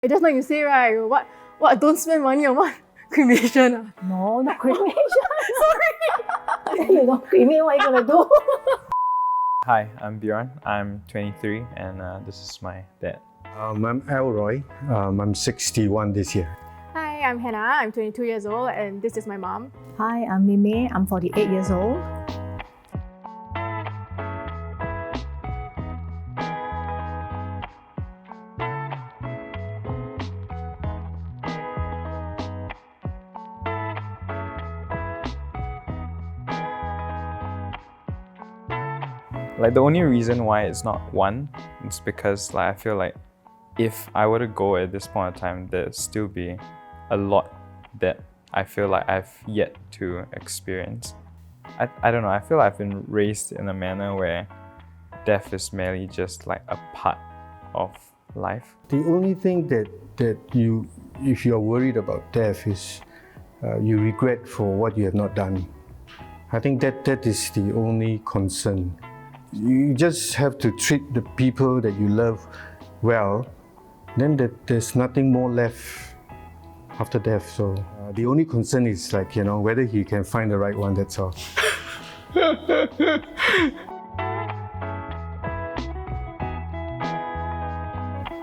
Just now you say, right, what don't spend money on what? Cremation. No, not cremation. Sorry. You don't cremate, what are you gonna do? Hi, I'm Bjorn. I'm 23 and this is my dad. I'm Elroy. I'm 61 this year. Hi, I'm Hannah. I'm 22 years old and this is my mom. Hi, I'm Mime. I'm 48 years old. Like, the only reason why it's not one is because I feel like if I were to go at this point in time, there'd still be a lot that I feel like I've yet to experience. I don't know, I feel like I've been raised in a manner where death is merely just like a part of life. The only thing that you, if you're worried about death, is you regret for what you have not done. I think that is the only concern. You just have to treat the people that you love well, then there's nothing more left after death. So the only concern is whether he can find the right one, that's all.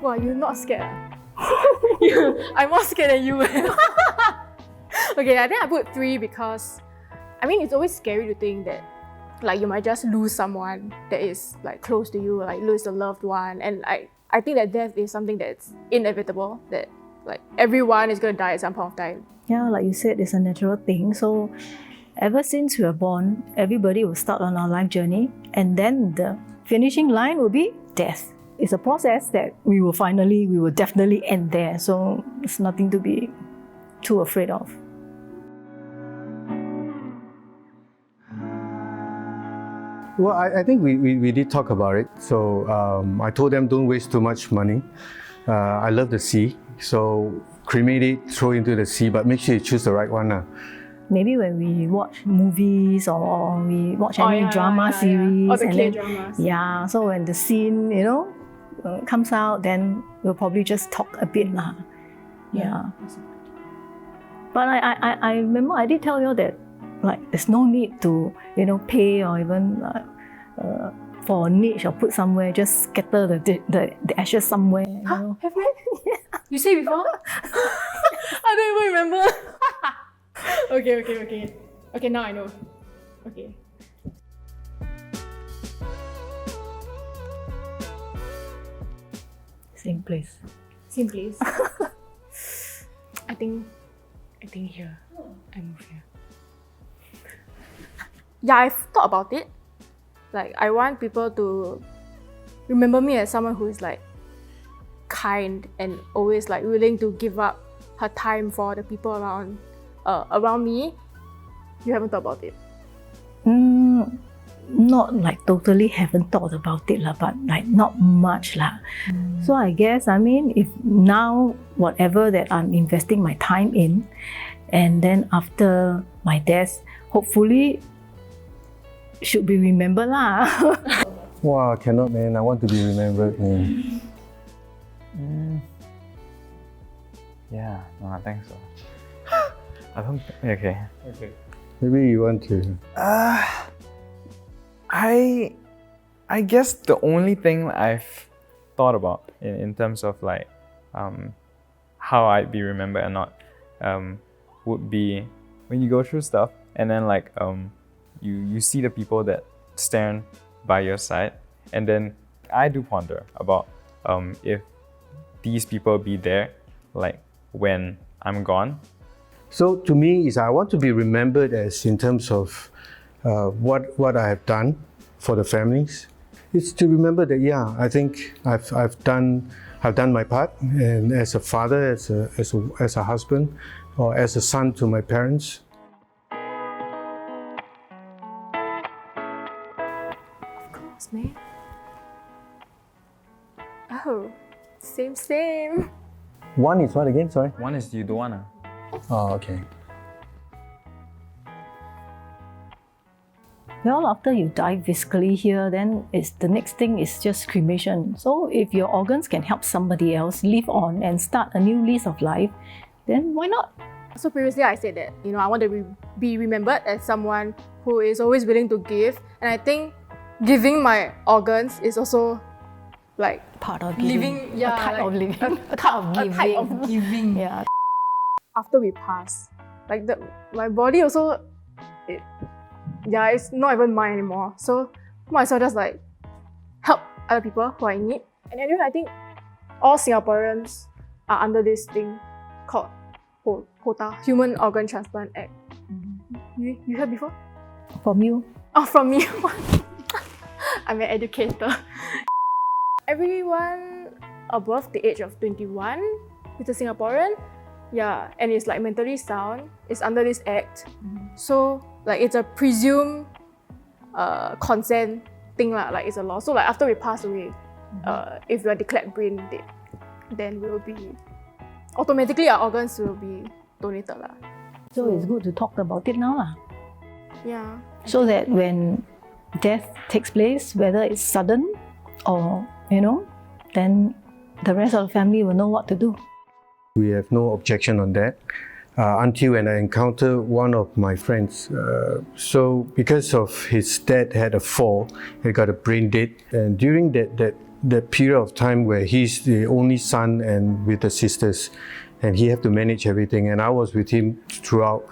Wow, you're not scared? I'm more scared than you. Okay, I think I put 3 because, it's always scary to think that you might just lose someone that is close to you, lose a loved one. And I think that death is something that's inevitable, that everyone is going to die at some point of time. Yeah, like you said, it's a natural thing. So ever since we were born, everybody will start on our life journey, and then the finishing line will be death. It's a process that we will definitely end there. So it's nothing to be too afraid of. Well, I think we did talk about it. So I told them don't waste too much money. I love the sea, so cremate it, throw into the sea, but make sure you choose the right one. Maybe when we watch movies or we watch any drama series. Or the K-dramas. Yeah, so when the scene, comes out, then we'll probably just talk a bit. Yeah. But I remember I did tell you that there's no need to pay or even for a niche or put somewhere, just scatter the ashes somewhere. Huh? Have you? Yeah. You say before? I don't even remember. Okay, now I know. Okay. Same place. Same place. I think here. I move here. Yeah, I've thought about it. I want people to remember me as someone who is kind and always willing to give up her time for the people around me. You haven't thought about it? Not totally haven't thought about it, but not much. So I guess, if now whatever that I'm investing my time in, and then after my death, hopefully should be remembered . Wow, cannot, man. I want to be remembered. Yeah, no, I think so. I don't think, okay. Maybe you want to. I guess the only thing I've thought about in terms of how I'd be remembered or not would be when you go through stuff and then you see the people that stand by your side, and then I do ponder about if these people be there when I'm gone. So to me, I want to be remembered as in terms of what I have done for the families. It's to remember that I think I've done my part, and as a father, as a husband, or as a son to my parents. Man. Oh, same. 1 is what again? Sorry. 1 is you don't wanna. Oh, okay. Well, after you die physically here, then the next thing is just cremation. So if your organs can help somebody else live on and start a new lease of life, then why not? So previously I said that, I want to be remembered as someone who is always willing to give. And I think giving my organs is also like Part of living, giving. A type of living. A type of giving. a type of giving. Yeah. After we pass, like my body also, it's not even mine anymore. So might as well just like help other people who are in need. And anyway, I think all Singaporeans are under this thing called HOTA, Human Organ Transplant Act. You heard before? From you? Oh, from me. I'm an educator. Everyone above the age of 21 is a Singaporean, and it's like mentally sound, is under this act. So like it's a presumed consent thing lah, like it's a law. So like after we pass away, if we are declared brain dead, then we will be automatically our organs will be donated lah. So it's good to talk about it now lah. Yeah. So that when death takes place, whether it's sudden or, then the rest of the family will know what to do. We have no objection on that until when I encounter one of my friends. So because of his dad had a fall, he got a brain dead, and during that period of time where he's the only son and with the sisters, and he had to manage everything, and I was with him throughout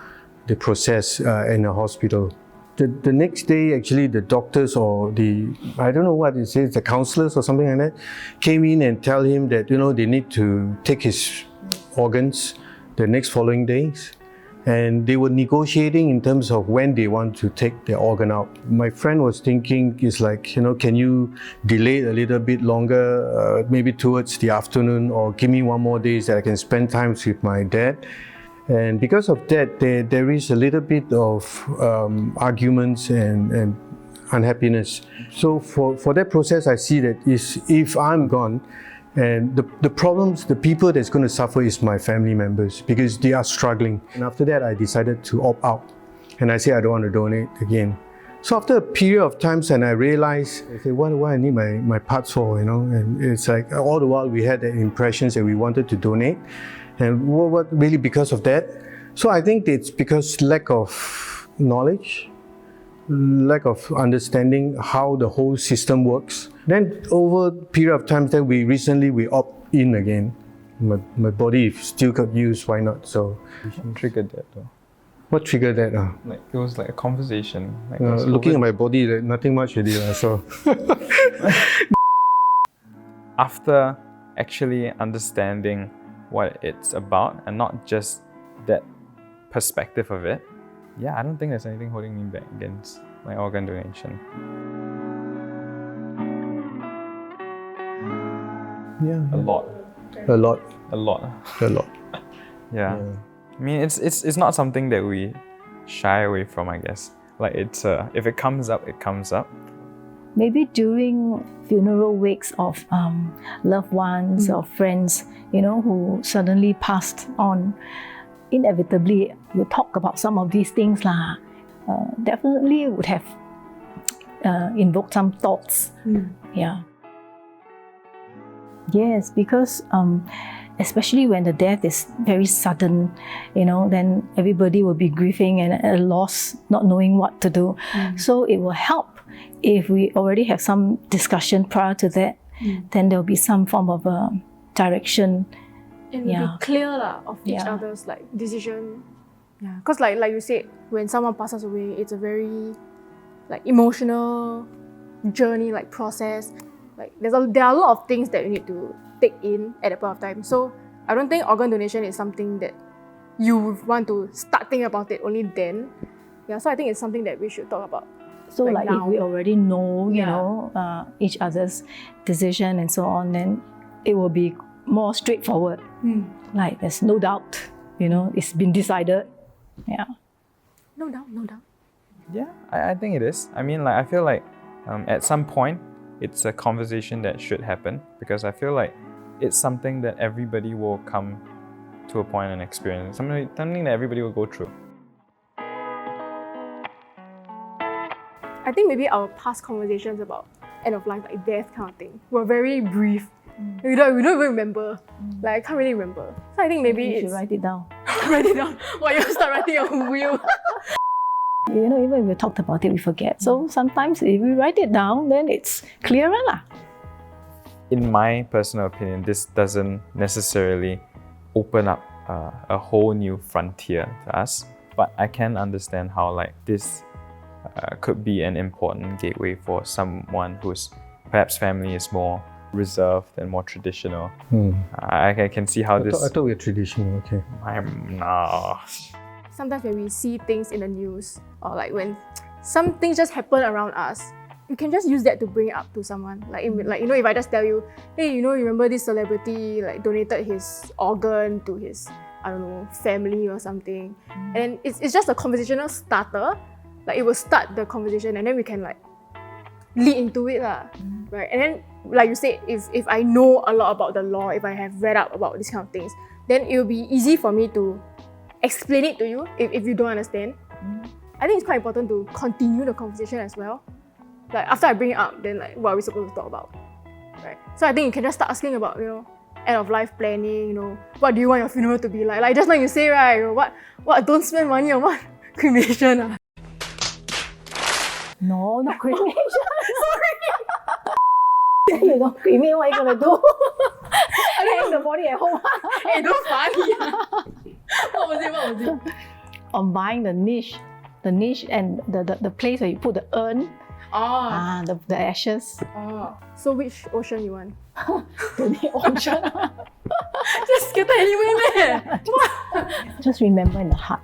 the process in the hospital. The next day, actually, the doctors or I don't know what it is, the counselors or something like that, came in and tell him that, they need to take his organs the next following days. And they were negotiating in terms of when they want to take their organ out. My friend was thinking, is like, can you delay it a little bit longer, maybe towards the afternoon, or give me one more day so I can spend time with my dad. And because of that, there is a little bit of arguments and unhappiness. So for that process, I see that if I'm gone, and the problems, the people that's going to suffer is my family members, because they are struggling. And after that, I decided to opt out. And I say I don't want to donate again. So after a period of times, and I realized, I say, what do I need my parts for, And it's like all the while we had the impressions that we wanted to donate. And what really because of that? So I think it's because lack of knowledge, lack of understanding how the whole system works. Then over a period of time, then we opt in again. My body still got used, why not? So Triggered that though. what triggered that? Like it was like a conversation. Like Looking at my body, nothing much already. So after actually understanding what it's about and not just that perspective of it, I don't think there's anything holding me back against my organ donation. yeah, A lot. Yeah. I mean, it's not something that we shy away from, I guess. Like it's if it comes up, it comes up. Maybe during funeral wakes of loved ones or friends, who suddenly passed on, inevitably we'll talk about some of these things lah. Definitely would have invoked some thoughts. Yeah. Yes, because especially when the death is very sudden, then everybody will be grieving and at a loss, not knowing what to do. So it will help if we already have some discussion prior to that, then there will be some form of direction. And be clear of each other's like decision. Yeah, because like you said, when someone passes away, it's a very like emotional journey, like process. Like there are a lot of things that you need to take in at that point of time. So I don't think organ donation is something that you want to start thinking about it only then. Yeah, so I think it's something that we should talk about. So like if we already know, each other's decision and so on, then it will be more straightforward. Like there's no doubt, it's been decided. Yeah. No doubt. Yeah, I think it is. I mean, like I feel like at some point it's a conversation that should happen, because I feel like it's something that everybody will come to a point and experience. Something that everybody will go through. I think maybe our past conversations about end of life, like death kind of thing, were very brief. We don't even remember. Like I can't really remember. So I think maybe You should it's write it down. write it down. Why you start writing a will? You know, even if we talked about it, we forget. So sometimes if we write it down, then it's clearer lah. In my personal opinion, this doesn't necessarily open up a whole new frontier to us, but I can understand how like this could be an important gateway for someone whose perhaps family is more reserved and more traditional. I can see how I thought we were traditional, okay. No. Sometimes when we see things in the news, or like when some things just happen around us, you can just use that to bring it up to someone. Like you know, if I just tell you, hey, you know, you remember this celebrity like donated his organ to his, I don't know, family or something, and it's just a conversational starter. Like it will start the conversation, and then we can like lead into it lah, right? And then like you said, if I know a lot about the law, if I have read up about these kind of things, then it will be easy for me to explain it to you if you don't understand. I think it's quite important to continue the conversation as well. Like after I bring it up, then like what are we supposed to talk about, right? So I think you can just start asking about, you know, end of life planning. You know, what do you want your funeral to be like? Like just like you say, right? You know, what don't spend money on what cremation ah. No, not cremation. You don't cremate, what are you gonna do? Hang the body at home. Hey, don't funny ah. What was it? On buying the niche and the place where you put the urn, the ashes. So which ocean you want? The ocean. Just scatter anywhere, man. Just remember in the heart.